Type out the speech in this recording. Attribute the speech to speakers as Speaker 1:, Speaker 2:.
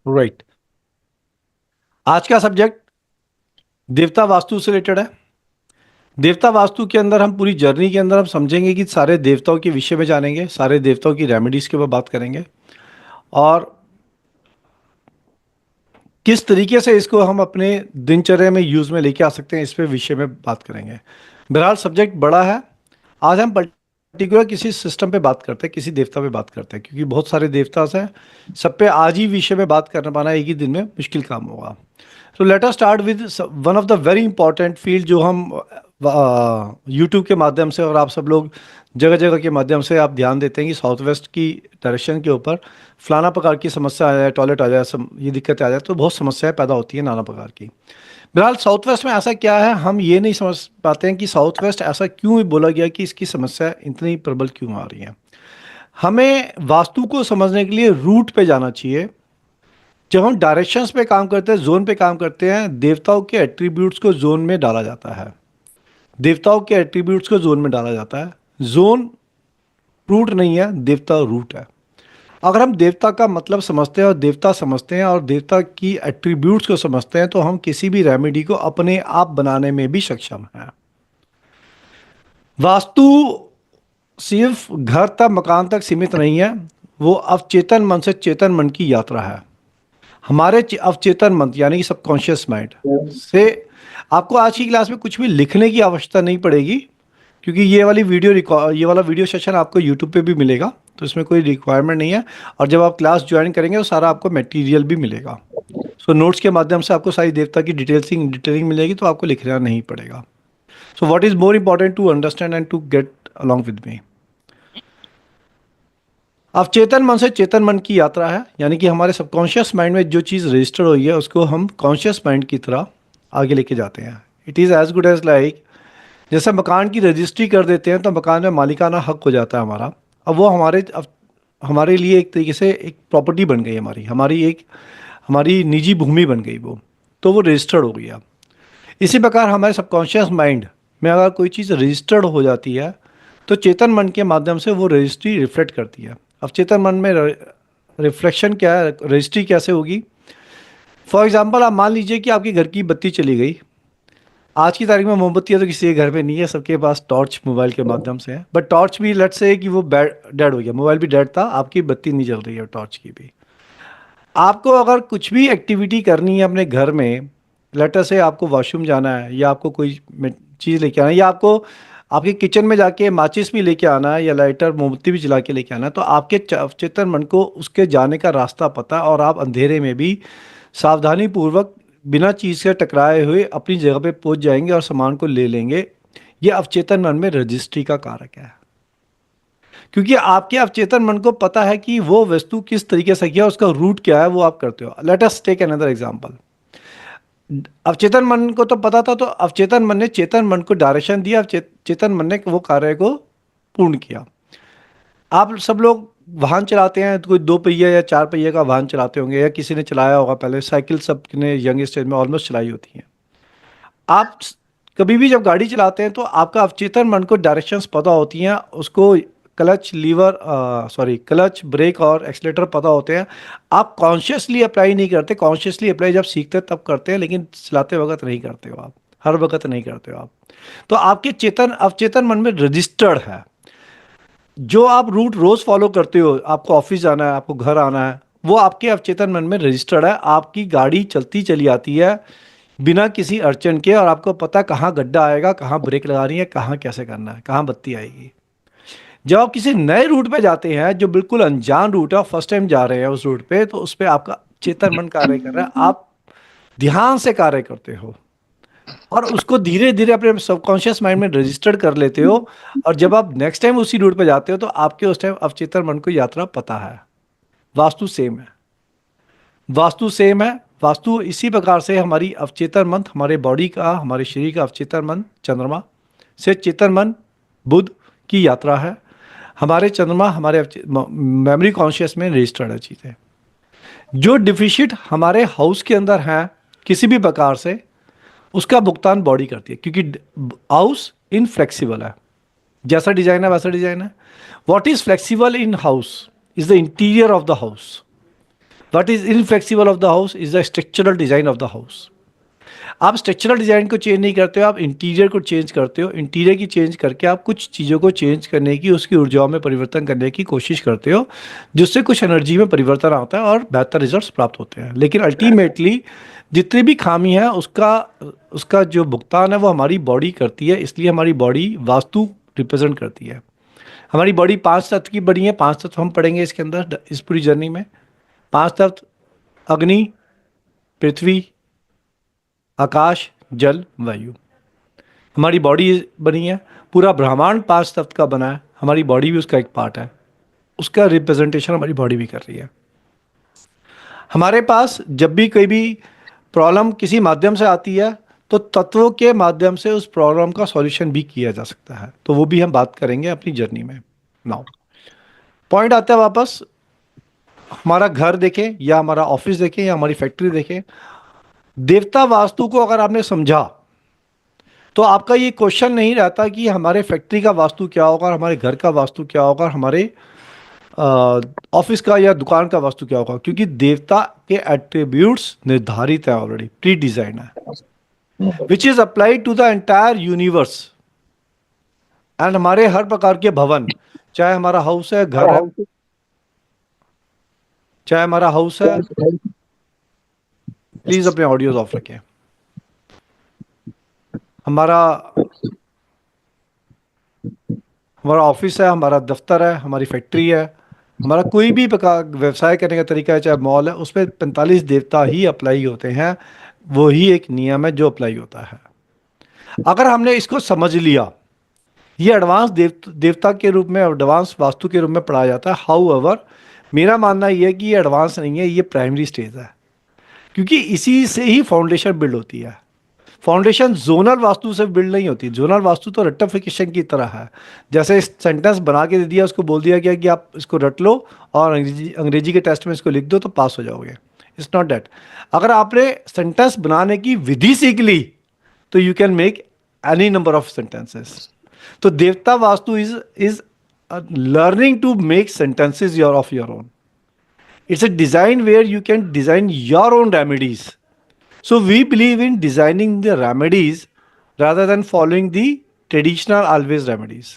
Speaker 1: Right. आज का subject देवता वास्तु से रिलेटेड है। देवता वास्तु के अंदर हम पूरी जर्नी के अंदर हम समझेंगे कि सारे देवताओं के विषय में जानेंगे, सारे देवताओं की रेमेडीज के ऊपर बात करेंगे और किस तरीके से इसको हम अपने दिनचर्या में यूज में लेके आ सकते हैं, इस पे विषय में बात करेंगे। बहरहाल सब्जेक्ट बड़ा है। आज हम पर्टिकुलर किसी सिस्टम पे बात करते हैं, किसी देवता पे बात करते हैं, क्योंकि बहुत सारे देवता हैं। सब पे आज ही विषय में बात करना पाना एक ही दिन में मुश्किल काम होगा। तो let us start with one of the very important field जो हम यूट्यूब के माध्यम से और आप सब लोग जगह जगह के माध्यम से आप ध्यान देते हैं कि साउथ वेस्ट की डायरेक्शन के ऊपर फलाना प्रकार की समस्या आ जाए, टॉयलेट आ जाए, ये दिक्कत आ जाए, तो बहुत समस्याएं पैदा होती हैं नाना प्रकार की। बहरहाल साउथ वेस्ट में ऐसा क्या है, हम ये नहीं समझ पाते हैं कि साउथ वेस्ट ऐसा क्यों बोला गया कि इसकी समस्या इतनी प्रबल क्यों आ रही है। हमें वास्तु को समझने के लिए रूट पे जाना चाहिए। जब हम डायरेक्शंस पे काम करते हैं, जोन पे काम करते हैं, देवताओं के एट्रीब्यूट्स को जोन में डाला जाता है। देवताओं के एट्रीब्यूट्स को जोन में डाला जाता है। जोन रूट नहीं है, देवता रूट है। अगर हम देवता का मतलब समझते हैं और देवता समझते हैं और देवता की एट्रीब्यूट्स को समझते हैं, तो हम किसी भी रेमेडी को अपने आप बनाने में भी सक्षम हैं। वास्तु सिर्फ घर तक, मकान तक सीमित नहीं है। वो अवचेतन मन से चेतन मन की यात्रा है। हमारे अवचेतन मन यानी कि सबकॉन्शियस माइंड से आपको आज की क्लास में कुछ भी लिखने की आवश्यकता नहीं पड़ेगी, क्योंकि ये वाला वीडियो सेशन आपको यूट्यूब पे भी मिलेगा, तो इसमें कोई रिक्वायरमेंट नहीं है। और जब आप क्लास ज्वाइन करेंगे तो सारा आपको मटेरियल भी मिलेगा। सो नोट्स के माध्यम से आपको सारी देवता की डिटेलिंग मिलेगी, तो आपको लिखना नहीं पड़ेगा। So what is more important to understand and to get along with me. अवचेतन मन से चेतन मन की यात्रा है, यानी कि हमारे सबकॉन्शियस माइंड में जो चीज़ रजिस्टर हुई है उसको हम कॉन्शियस माइंड की तरह आगे लेके जाते हैं। It is as good as like, जैसे मकान की रजिस्ट्री कर देते हैं तो मकान में मालिकाना हक हो जाता है हमारा। अब वो हमारे लिए एक तरीके से एक प्रॉपर्टी बन गई, हमारी निजी भूमि बन गई वो, तो वो रजिस्टर्ड हो गया। इसी प्रकार हमारे सबकॉन्शियस माइंड में अगर कोई चीज़ रजिस्टर्ड हो जाती है, तो चेतन मन के माध्यम से वो रजिस्ट्री रिफ्लेक्ट करती है। अब चेतन मन में रिफ्लेक्शन क्या है, रजिस्ट्री कैसे होगी। फॉर एग्जाम्पल आप मान लीजिए कि आपके घर की बत्ती चली गई। आज की तारीख में मोमबत्तियाँ तो किसी के घर में नहीं है, सबके पास टॉर्च मोबाइल के माध्यम से है। बट टॉर्च भी लेट्स से कि वो डेड हो गया, मोबाइल भी डेड था, आपकी बत्ती नहीं जल रही है टॉर्च की भी। आपको अगर कुछ भी एक्टिविटी करनी है अपने घर में, लेटर से आपको वॉशरूम जाना है या आपको कोई चीज़ लेके आना है या आपको आपके किचन में जाके माचिस भी लेके आना है या लाइटर मोमबत्ती भी जला के लेके आना है, तो आपके चेतन मन को उसके जाने का रास्ता पता है और आप अंधेरे में भी सावधानी पूर्वक बिना चीज़ से टकराए हुए अपनी जगह पे पहुंच जाएंगे और सामान को ले लेंगे। ये अवचेतन मन में रजिस्ट्री का कारक है, क्योंकि आपके अवचेतन मन को पता है कि वो वस्तु किस तरीके से किया, उसका रूट क्या है, वो आप करते हो। Let us take another example. अवचेतन मन को तो पता था, तो अवचेतन मन ने चेतन मन को डायरेक्शन दिया, चेतन मन ने वो कार्य को पूर्ण किया। आप सब लोग वाहन चलाते हैं, तो कोई 2 पहिया या 4 पहिया का वाहन चलाते होंगे या किसी ने चलाया होगा पहले। साइकिल सबने यंग स्टेज में ऑलमोस्ट चलाई होती है। आप कभी भी जब गाड़ी चलाते हैं तो आपका अवचेतन मन को डायरेक्शंस पता होती हैं, उसको क्लच ब्रेक और एक्सीलेटर पता होते हैं। आप कॉन्शियसली अप्लाई नहीं करते, कॉन्शियसली अप्लाई जब सीखते हैं तब करते हैं, लेकिन चलाते वक्त नहीं करते हो आप, हर वक्त नहीं करते हो आप। तो आपके अवचेतन मन में रजिस्टर्ड है। जो आप रूट रोज फॉलो करते हो, आपको ऑफिस जाना है, आपको घर आना है, वो आपके अवचेतन मन में रजिस्टर्ड है। आपकी गाड़ी चलती चली आती है बिना किसी अड़चन के, और आपको पता कहाँ गड्ढा आएगा, कहाँ ब्रेक लगानी है, कहाँ कैसे करना है, कहाँ बत्ती आएगी। जब आप किसी नए रूट पे जाते हैं जो बिल्कुल अनजान रूट है, फर्स्ट टाइम जा रहे हैं उस रूट पे, तो उस पर आपका चेतन मन कार्य कर रहा है। आप ध्यान से कार्य करते हो और उसको धीरे धीरे अपने सबकॉन्शियस माइंड में रजिस्टर्ड कर लेते हो। और जब आप नेक्स्ट टाइम उसी रूट पे जाते हो तो आपके उस टाइम अवचेतन मन को यात्रा पता है। वास्तु सेम है, वास्तु सेम है। वास्तु इसी प्रकार से हमारी अवचेतन मन, हमारे बॉडी का, हमारे शरीर का अवचेतन मन चंद्रमा से चेतन मन बुध की यात्रा है। हमारे चंद्रमा हमारे मेमोरी कॉन्शियस में रजिस्टर्ड है चीज़ें। जो डिफिशिट हमारे हाउस के अंदर हैं किसी भी प्रकार से, उसका भुगतान बॉडी करती है, क्योंकि हाउस इनफ्लेक्सिबल है। जैसा डिजाइन है वैसा डिजाइन है। What is flexible in house is the interior of the house. What is inflexible of the house is the structural design of the house. आप स्ट्रक्चरल डिज़ाइन को चेंज नहीं करते हो, आप इंटीरियर को चेंज करते हो। इंटीरियर की चेंज करके आप कुछ चीज़ों को चेंज करने की, उसकी ऊर्जाओं में परिवर्तन करने की कोशिश करते हो, जिससे कुछ एनर्जी में परिवर्तन आता है और बेहतर रिजल्ट्स प्राप्त होते हैं। लेकिन अल्टीमेटली जितनी भी खामी है उसका उसका जो भुगतान है वो हमारी बॉडी करती है। इसलिए हमारी बॉडी वास्तु रिप्रेजेंट करती है। हमारी बॉडी 5 तत्व की बनी है। 5 तत्व हम पढ़ेंगे इसके अंदर, इस पूरी जर्नी में। 5 तत्व: अग्नि, पृथ्वी, आकाश, जल, वायु। हमारी बॉडी बनी है। पूरा ब्रह्मांड 5 तत्व का बना है। हमारी बॉडी भी उसका एक पार्ट है। उसका रिप्रेजेंटेशन हमारी बॉडी भी कर रही है। हमारे पास जब भी कोई भी प्रॉब्लम किसी माध्यम से आती है तो तत्वों के माध्यम से उस प्रॉब्लम का सॉल्यूशन भी किया जा सकता है। तो वो भी हम बात करेंगे अपनी जर्नी में। नाउ पॉइंट आता है वापस, हमारा घर देखें या हमारा ऑफिस देखें या हमारी फैक्ट्री देखें, देवता वास्तु को अगर आपने समझा तो आपका ये क्वेश्चन नहीं रहता कि हमारे फैक्ट्री का वास्तु क्या होगा, हमारे घर का वास्तु क्या होगा, हमारे ऑफिस का या दुकान का वास्तु क्या होगा, क्योंकि देवता के एट्रीब्यूट्स निर्धारित है, ऑलरेडी प्री डिजाइन है, which is applied to the entire universe. And हमारे हर प्रकार के भवन, चाहे हमारा हाउस है, घर है, चाहे हमारा हाउस है, प्लीज अपने ऑडियोज ऑफ रखें। हमारा ऑफिस है, हमारा दफ्तर है, हमारी फैक्ट्री है, हमारा कोई भी प्रकार व्यवसाय करने का तरीका है, चाहे मॉल है, उसमें 45 देवता ही अप्लाई होते हैं। वो ही एक नियम है जो अप्लाई होता है। अगर हमने इसको समझ लिया, ये एडवांस देवता के रूप में, एडवांस वास्तु के रूप में पढ़ाया जाता है। हाउएवर मेरा मानना ये है कि ये एडवांस नहीं है, ये प्राइमरी स्टेज है, क्योंकि इसी से ही फाउंडेशन बिल्ड होती है। फाउंडेशन जोनल वास्तु से बिल्ड नहीं होती। जोनल वास्तु तो रट्टिफिकेशन की तरह है। जैसे सेंटेंस बना के दे दिया, उसको बोल दिया गया कि आप इसको रट लो और अंग्रेजी के टेस्ट में इसको लिख दो तो पास हो जाओगे। It's not that. अगर आपने सेंटेंस बनाने की विधि सीख ली तो you can make any number of sentences. तो देवता वास्तु is learning to make sentences of your own. It's a design where you can design your own remedies. So we believe in designing the remedies rather than following the traditional always remedies.